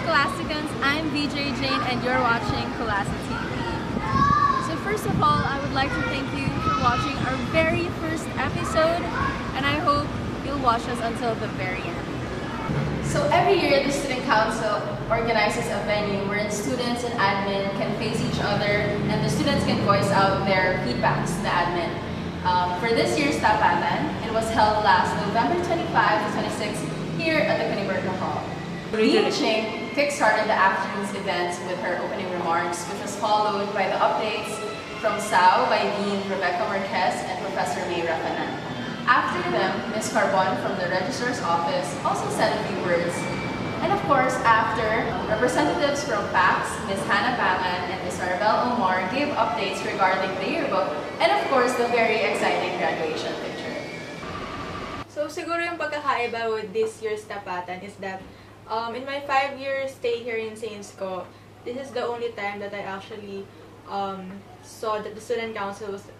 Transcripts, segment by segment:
Scholasticans, I'm VJ Jane and you're watching Colasa TV. So first of all, I would like to thank you for watching our very first episode and I hope you'll watch us until the very end. So every year, the Student Council organizes a venue wherein students and admin can face each other and the students can voice out their feedbacks to the admin. For this year's Tapatan, it was held last November 25 to 26 here at the Kanimerka Hall. Dean Ching kickstarted the afternoon's event with her opening remarks, which was followed by the updates from SAO by Dean Rebecca Marquez and Professor May Rafanan. After them, Ms. Carbon from the Registrar's Office also said a few words. And of course, after, representatives from PACS, Ms. Hannah Bangan and Ms. Arabelle Omar gave updates regarding the yearbook and of course, the very exciting graduation picture. So siguro yung pagkakaiba with this year's Tapatan is that in my 5-year stay here in Saints Co, this is the only time that I actually saw that the Student Council was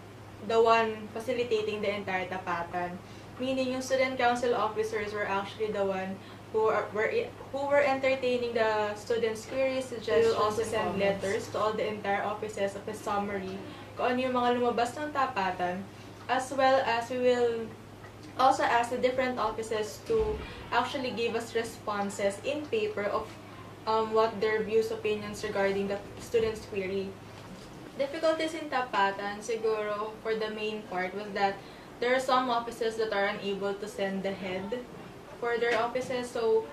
the one facilitating the entire Tapatan. Meaning, yung Student Council officers were actually the one who were entertaining the students' queries, suggestions, we will also send letters to all the entire offices of a summary kung ano yung mga lumabas ng Tapatan, as well as we will also ask the different offices to actually give us responses in paper of what their views, opinions regarding the student's query. Difficulties in Tapatan, siguro, for the main part was that there are some offices that are unable to send the head for their offices. So,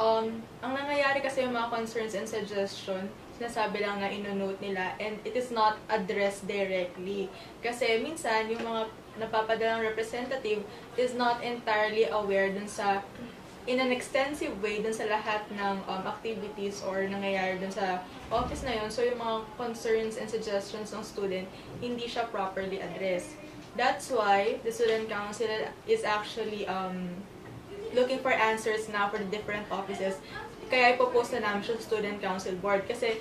ang nangyayari kasi yung mga concerns and suggestions, sinasabi lang na ino-note nila and it is not addressed directly. Kasi minsan, yung mga napapadalang representative is not entirely aware dun sa, in an extensive way, dun sa lahat ng activities or nangyayari dun sa office na yun. So, yung mga concerns and suggestions ng student, hindi siya properly addressed. That's why the Student Council is actually looking for answers now for the different offices. Kaya ipopost na namin siya sa Student Council Board. Kasi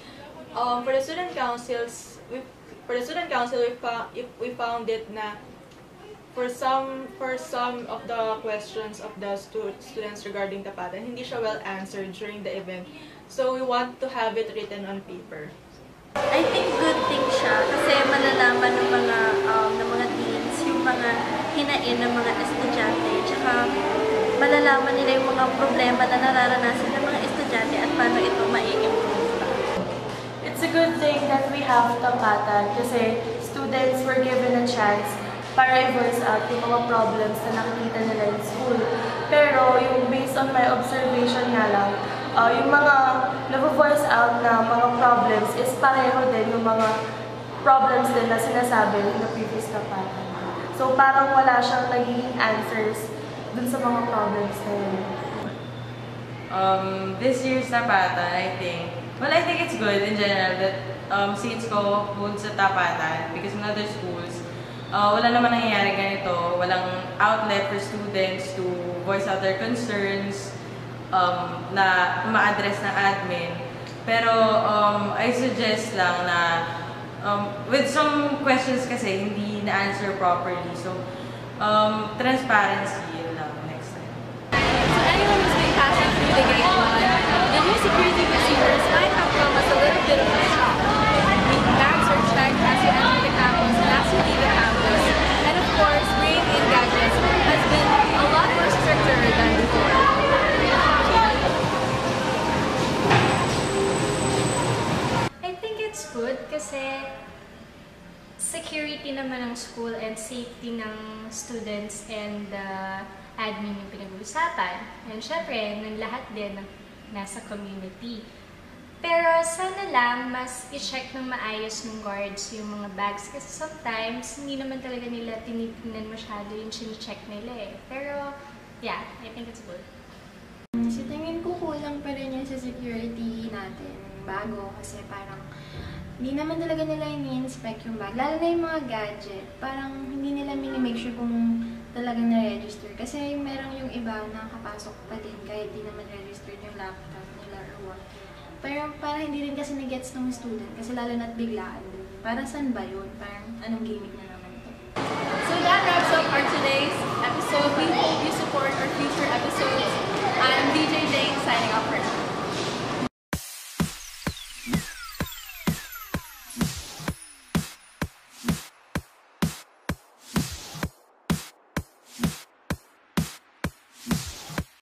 for the Student Council, we found it na for some of the questions of the students regarding Tapatan, hindi siya well answered during the event. So we want to have it written on paper. I think good thing siya kasi malalaman ng mga deans yung mga hinain ng mga estudyante, tsaka malalaman nila yung mga problema na nararanasan ng mga estudyante at paano ito mai-improve. It's a good thing that we have Tapatan kasi students were given a chance para i-voice out yung mga problems na nakikita nila in school. Pero yung based on my observation nga lang, yung mga na-voice out na mga problems is pareho din yung mga problems din na sinasabi in the previous Tapatan. So parang wala siyang nagiging answers dun sa mga problems na yun. This year's Tapatan, I think it's good in general that Saints Co holds a Tapatan because in other schools, wala naman nangyayari ganito, walang outlet for students to voice out their concerns na ma-address ng admin. Pero I suggest lang na with some questions kasi hindi na-answer properly. So, transparency, yun lang next time. So anyone who's been passing through the gate 1, the new security procedures might have come as a little bit of a shock. Bags are checked as you enter the campus and as you leave the campus. And of course, bringing in gadgets has been a lot more stricter than before. I think it's good kasi security naman ng school and safety ng students and admin yung pinag-uusapan. And syempre, ng lahat din nasa community. Pero sana lang mas i-check ng maayos ng guards yung mga bags kasi sometimes hindi naman talaga nila tinitingnan masyado yung chine-check nila eh. Pero yeah, I think it's good. Sa tingin ko kulang pa rin yun sa security natin bago kasi parang hindi naman talaga nila ini-inspect yung bag. Lalo na yung mga gadget, parang hindi nila mini-make sure kung talagang na-register. Kasi merong yung iba na nakapasok pa din kahit di naman registered yung laptop nila or what. Pero para hindi rin kasi na-gets ng student, kasi lalo na't biglaan din. Para saan ba yun? Parang anong gimmick na naman ito? So that wraps up our today's episode. We hope you support our future episodes. I'm DJ Jane signing off for now.